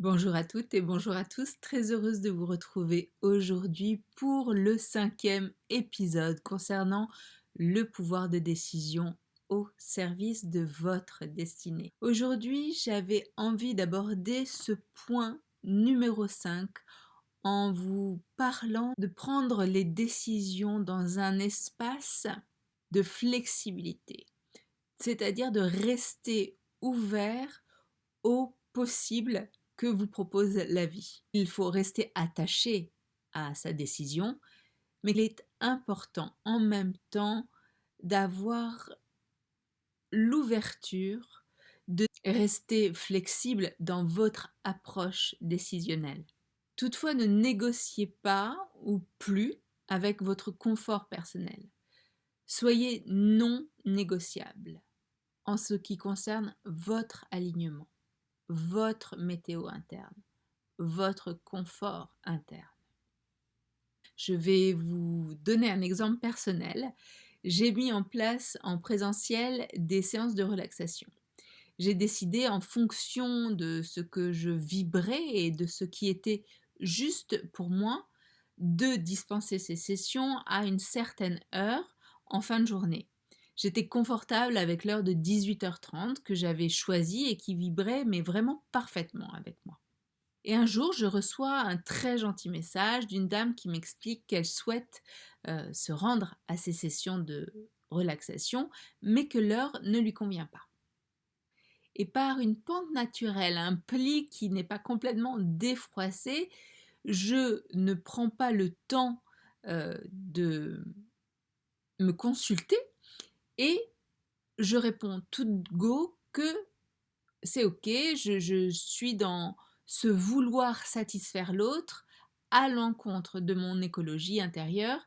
Bonjour à toutes et bonjour à tous, très heureuse de vous retrouver aujourd'hui pour le 5e épisode concernant le pouvoir de décision au service de votre destinée. Aujourd'hui, j'avais envie d'aborder ce point numéro 5 en vous parlant de prendre les décisions dans un espace de flexibilité, c'est-à-dire de rester ouvert au possible que vous propose la vie. Il faut rester attaché à sa décision, mais il est important en même temps d'avoir l'ouverture de rester flexible dans votre approche décisionnelle. Toutefois, ne négociez pas ou plus avec votre confort personnel. Soyez non négociable en ce qui concerne votre alignement, votre météo interne, votre confort interne. Je vais vous donner un exemple personnel. J'ai mis en place en présentiel des séances de relaxation. J'ai décidé en fonction de ce que je vibrais et de ce qui était juste pour moi de dispenser ces sessions à une certaine heure en fin de journée. J'étais confortable avec l'heure de 18h30 que j'avais choisie et qui vibrait mais vraiment parfaitement avec moi. Et un jour, je reçois un très gentil message d'une dame qui m'explique qu'elle souhaite se rendre à ces sessions de relaxation, mais que l'heure ne lui convient pas. Et par une pente naturelle, un pli qui n'est pas complètement défroissé, je ne prends pas le temps de me consulter et je réponds tout go que c'est ok, je suis dans ce vouloir satisfaire l'autre à l'encontre de mon écologie intérieure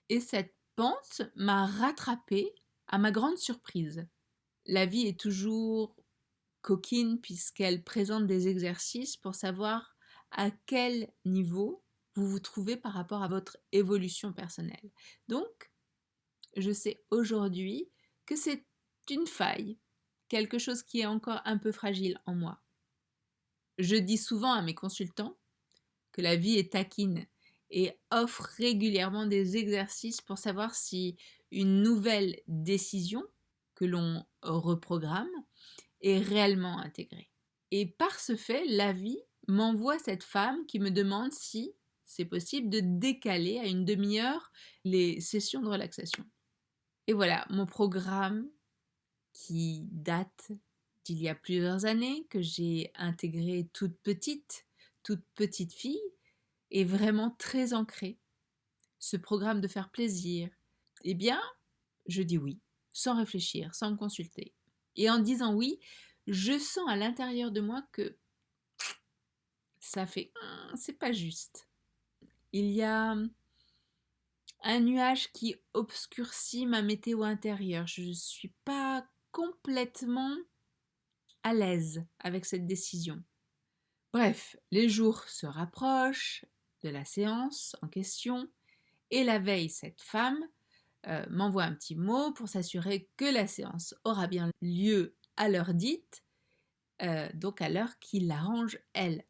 et cette pente m'a rattrapée à ma grande surprise. La vie est toujours coquine puisqu'elle présente des exercices pour savoir à quel niveau vous vous trouvez par rapport à votre évolution personnelle. Donc, je sais aujourd'hui que c'est une faille, quelque chose qui est encore un peu fragile en moi. Je dis souvent à mes consultants que la vie est taquine et offre régulièrement des exercices pour savoir si une nouvelle décision que l'on reprogramme est réellement intégrée. Et par ce fait, la vie m'envoie cette femme qui me demande si c'est possible de décaler à une demi-heure les sessions de relaxation. Et voilà, mon programme qui date d'il y a plusieurs années, que j'ai intégré toute petite fille, est vraiment très ancré. Ce programme de faire plaisir, eh bien, je dis oui, sans réfléchir, sans me consulter. Et en disant oui, je sens à l'intérieur de moi que ça fait c'est pas juste. Il y a un nuage qui obscurcit ma météo intérieure. Je ne suis pas complètement à l'aise avec cette décision. Bref, les jours se rapprochent de la séance en question et la veille, cette femme m'envoie un petit mot pour s'assurer que la séance aura bien lieu à l'heure dite, donc à l'heure qui l'arrange elle.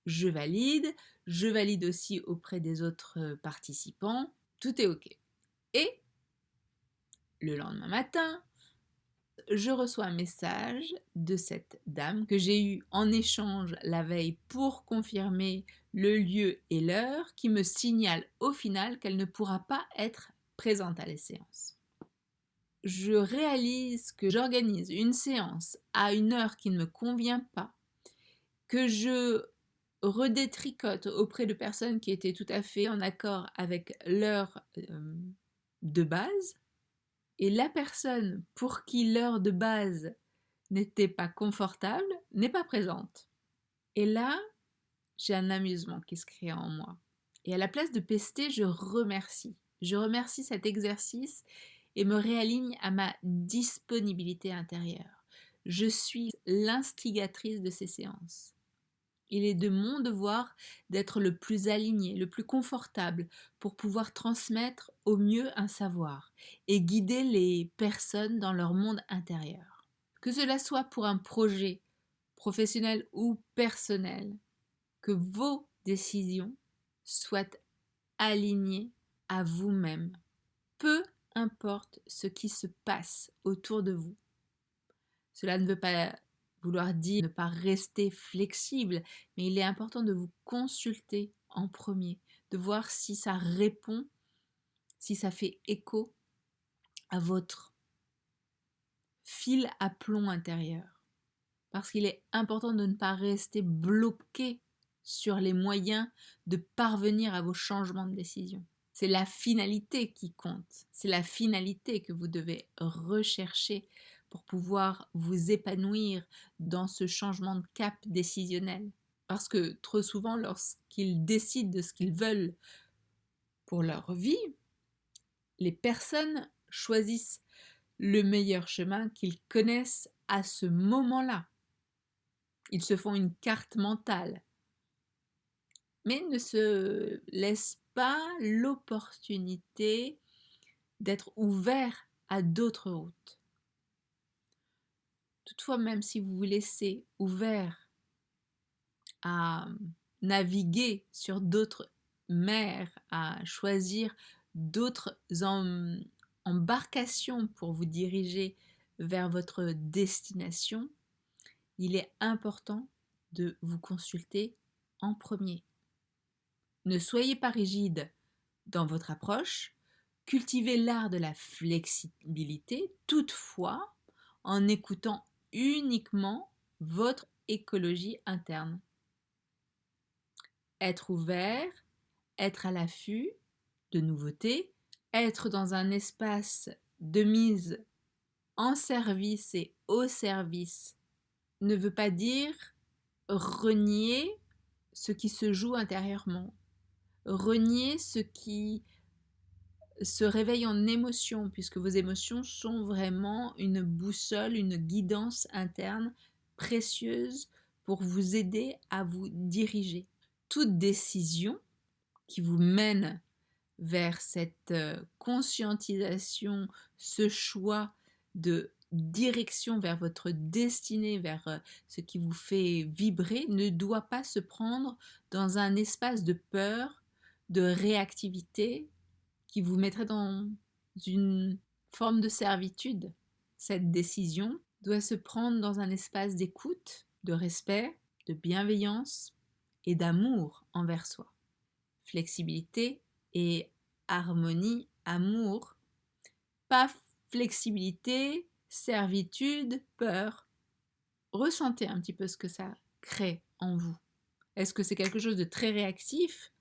Je valide aussi auprès des autres participants, tout est ok. Et le lendemain matin, je reçois un message de cette dame que j'ai eu en échange la veille pour confirmer le lieu et l'heure qui me signale au final qu'elle ne pourra pas être présente à la séance. Je réalise que j'organise une séance à une heure qui ne me convient pas, que je redétricote auprès de personnes qui étaient tout à fait en accord avec l'heure de base, et la personne pour qui l'heure de base n'était pas confortable n'est pas présente. Et là, j'ai un amusement qui se crée en moi. Et à la place de pester, je remercie. Je remercie cet exercice et me réaligne à ma disponibilité intérieure. Je suis l'instigatrice de ces séances. Il est de mon devoir d'être le plus aligné, le plus confortable pour pouvoir transmettre au mieux un savoir et guider les personnes dans leur monde intérieur. Que cela soit pour un projet professionnelles ou personnelles, que vos décisions soient alignées à vous-même. Peu importe ce qui se passe autour de vous. Cela ne veut pas vouloir dire ne pas rester flexible, mais il est important de vous consulter en premier, de voir si ça répond, si ça fait écho à votre fil à plomb intérieur. Parce qu'il est important de ne pas rester bloqué sur les moyens de parvenir à vos changements de décision. C'est la finalité qui compte. C'est la finalité que vous devez rechercher pour pouvoir vous épanouir dans ce changement de cap décisionnel. Parce que trop souvent, lorsqu'ils décident de ce qu'ils veulent pour leur vie, les personnes choisissent le meilleur chemin qu'ils connaissent à ce moment-là. Ils se font une carte mentale, mais ne se laissent pas l'opportunité d'être ouverts à d'autres routes. Toutefois, même si vous vous laissez ouvert à naviguer sur d'autres mers, à choisir d'autres embarcations pour vous diriger vers votre destination, il est important de vous consulter en premier. Ne soyez pas rigide dans votre approche, cultivez l'art de la flexibilité, toutefois en écoutant uniquement votre écologie interne. Être ouvert, être à l'affût de nouveautés, être dans un espace de mise en service et au service ne veut pas dire renier ce qui se joue intérieurement, renier ce qui se réveille en émotion, puisque vos émotions sont vraiment une boussole, une guidance interne précieuse pour vous aider à vous diriger. Toute décision qui vous mène vers cette conscientisation, ce choix de direction vers votre destinée, vers ce qui vous fait vibrer, ne doit pas se prendre dans un espace de peur, de réactivité, qui vous mettrait dans une forme de servitude. Cette décision doit se prendre dans un espace d'écoute, de respect, de bienveillance et d'amour envers soi. Flexibilité et harmonie, amour, pas flexibilité, servitude, peur. Ressentez un petit peu ce que ça crée en vous. Est-ce que c'est quelque chose de très réactif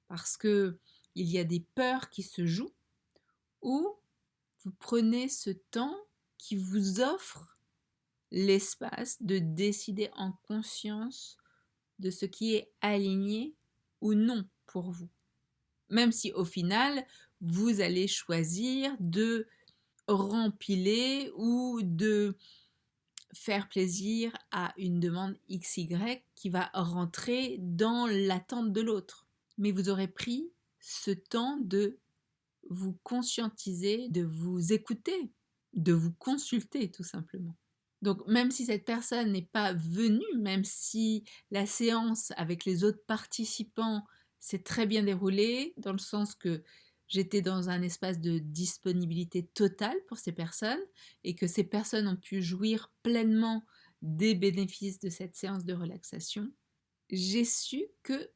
parce que il y a des peurs qui se jouent, ou vous prenez ce temps qui vous offre l'espace de décider en conscience de ce qui est aligné ou non pour vous. Même si au final, vous allez choisir de rempiler ou de faire plaisir à une demande XY qui va rentrer dans l'attente de l'autre. Mais vous aurez pris ce temps de vous conscientiser, de vous écouter, de vous consulter tout simplement. Donc même si cette personne n'est pas venue, même si la séance avec les autres participants s'est très bien déroulée, dans le sens que j'étais dans un espace de disponibilité totale pour ces personnes et que ces personnes ont pu jouir pleinement des bénéfices de cette séance de relaxation, j'ai su que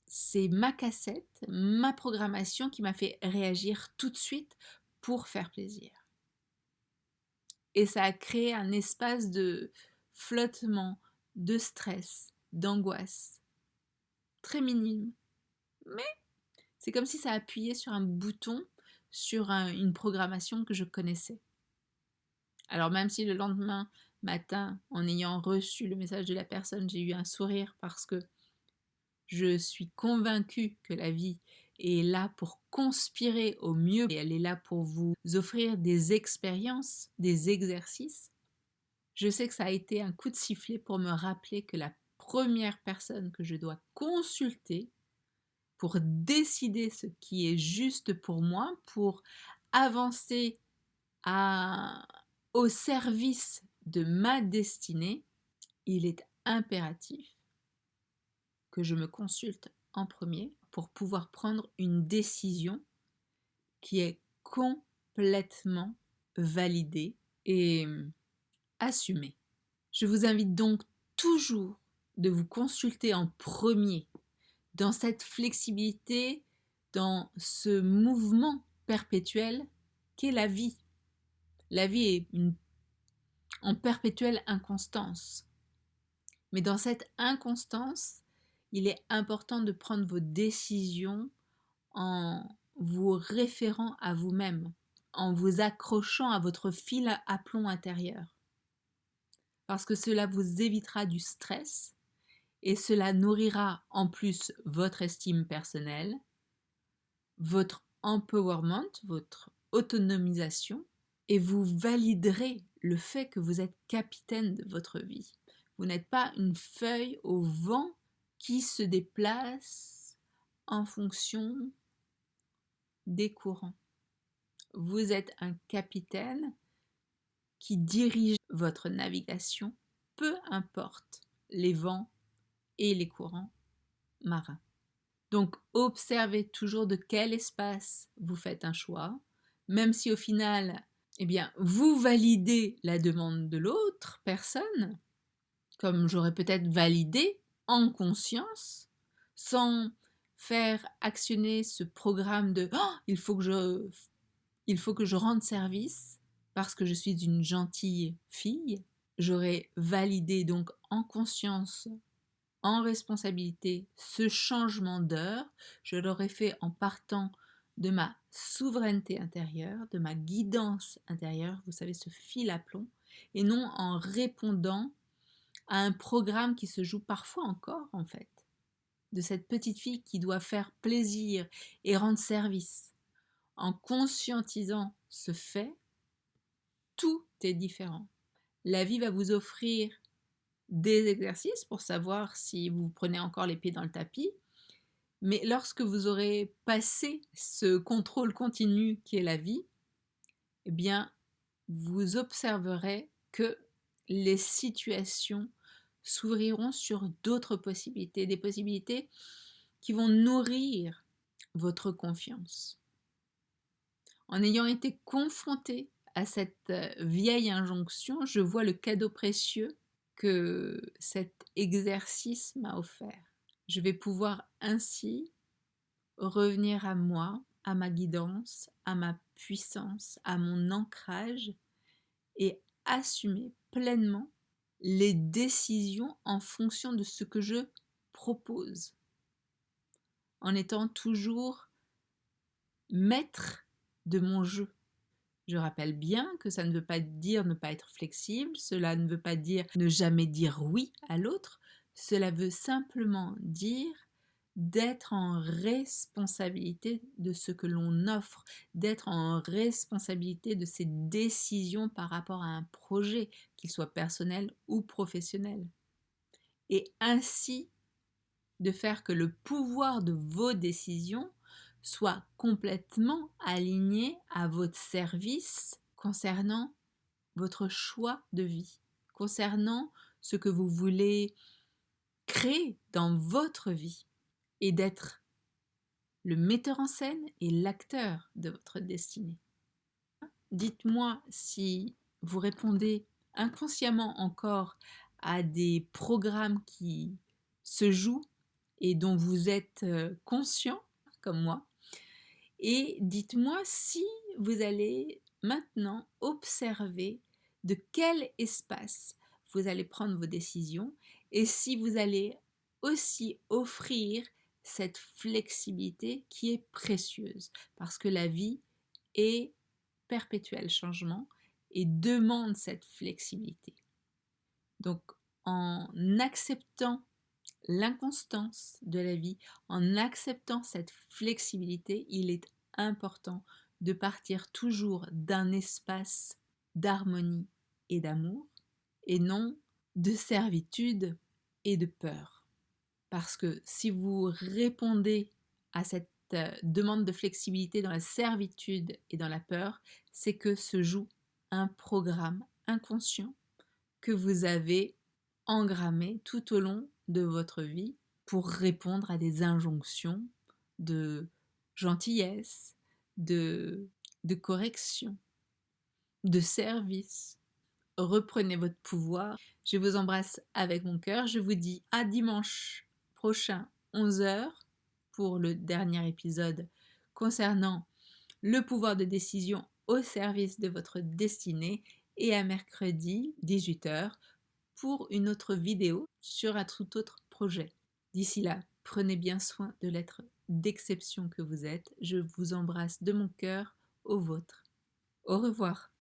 c'est ma cassette, ma programmation qui m'a fait réagir tout de suite pour faire plaisir. Et ça a créé un espace de flottement, de stress, d'angoisse, très minime. Mais c'est comme si ça appuyait sur un bouton, sur une programmation que je connaissais. Alors même si le lendemain matin, en ayant reçu le message de la personne, j'ai eu un sourire parce que je suis convaincue que la vie est là pour conspirer au mieux et elle est là pour vous offrir des expériences, des exercices. Je sais que ça a été un coup de sifflet pour me rappeler que la première personne que je dois consulter pour décider ce qui est juste pour moi, pour avancer au service de ma destinée, il est impératif que je me consulte en premier pour pouvoir prendre une décision qui est complètement validée et assumée. Je vous invite donc toujours de vous consulter en premier dans cette flexibilité, dans ce mouvement perpétuel qu'est la vie. La vie est en perpétuelle inconstance. Mais dans cette inconstance, il est important de prendre vos décisions en vous référant à vous-même, en vous accrochant à votre fil à plomb intérieur. Parce que cela vous évitera du stress et cela nourrira en plus votre estime personnelle, votre empowerment, votre autonomisation, et vous validerez le fait que vous êtes capitaine de votre vie. Vous n'êtes pas une feuille au vent qui se déplace en fonction des courants. Vous êtes un capitaine qui dirige votre navigation, peu importe les vents et les courants marins. Donc, observez toujours de quel espace vous faites un choix, même si au final, vous validez la demande de l'autre personne, comme j'aurais peut-être validé en conscience, sans faire actionner ce programme de il faut que je rende service parce que je suis une gentille fille. J'aurais validé donc en conscience, en responsabilité, ce changement d'heure. Je l'aurais fait en partant de ma souveraineté intérieure, de ma guidance intérieure, vous savez, ce fil à plomb, et non en répondant à un programme qui se joue parfois encore, en fait, de cette petite fille qui doit faire plaisir et rendre service. En conscientisant ce fait, tout est différent. La vie va vous offrir des exercices pour savoir si vous prenez encore les pieds dans le tapis, mais lorsque vous aurez passé ce contrôle continu qui est la vie, eh bien, vous observerez que les situations s'ouvriront sur d'autres possibilités, des possibilités qui vont nourrir votre confiance. En ayant été confrontée à cette vieille injonction, je vois le cadeau précieux que cet exercice m'a offert. Je vais pouvoir ainsi revenir à moi, à ma guidance, à ma puissance, à mon ancrage et assumer pleinement les décisions en fonction de ce que je propose, en étant toujours maître de mon jeu. Je rappelle bien que ça ne veut pas dire ne pas être flexible, cela ne veut pas dire ne jamais dire oui à l'autre, cela veut simplement dire d'être en responsabilité de ce que l'on offre, d'être en responsabilité de ses décisions par rapport à un projet, qu'il soit personnel ou professionnel. Et ainsi de faire que le pouvoir de vos décisions soit complètement aligné à votre service concernant votre choix de vie, concernant ce que vous voulez créer dans votre vie, et d'être le metteur en scène et l'acteur de votre destinée. Dites-moi si vous répondez inconsciemment encore à des programmes qui se jouent et dont vous êtes conscient, comme moi. Et dites-moi si vous allez maintenant observer de quel espace vous allez prendre vos décisions et si vous allez aussi offrir cette flexibilité qui est précieuse, parce que la vie est perpétuel changement et demande cette flexibilité. Donc, en acceptant l'inconstance de la vie, en acceptant cette flexibilité, il est important de partir toujours d'un espace d'harmonie et d'amour, et non de servitude et de peur. Parce que si vous répondez à cette demande de flexibilité dans la servitude et dans la peur, c'est que se joue un programme inconscient que vous avez engrammés tout au long de votre vie pour répondre à des injonctions de gentillesse, de correction, de service. Reprenez votre pouvoir. Je vous embrasse avec mon cœur. Je vous dis à dimanche prochain, 11h, pour le dernier épisode concernant le pouvoir de décision au service de votre destinée, et à mercredi, 18h, pour une autre vidéo sur un tout autre projet. D'ici là, prenez bien soin de l'être d'exception que vous êtes. Je vous embrasse de mon cœur au vôtre. Au revoir.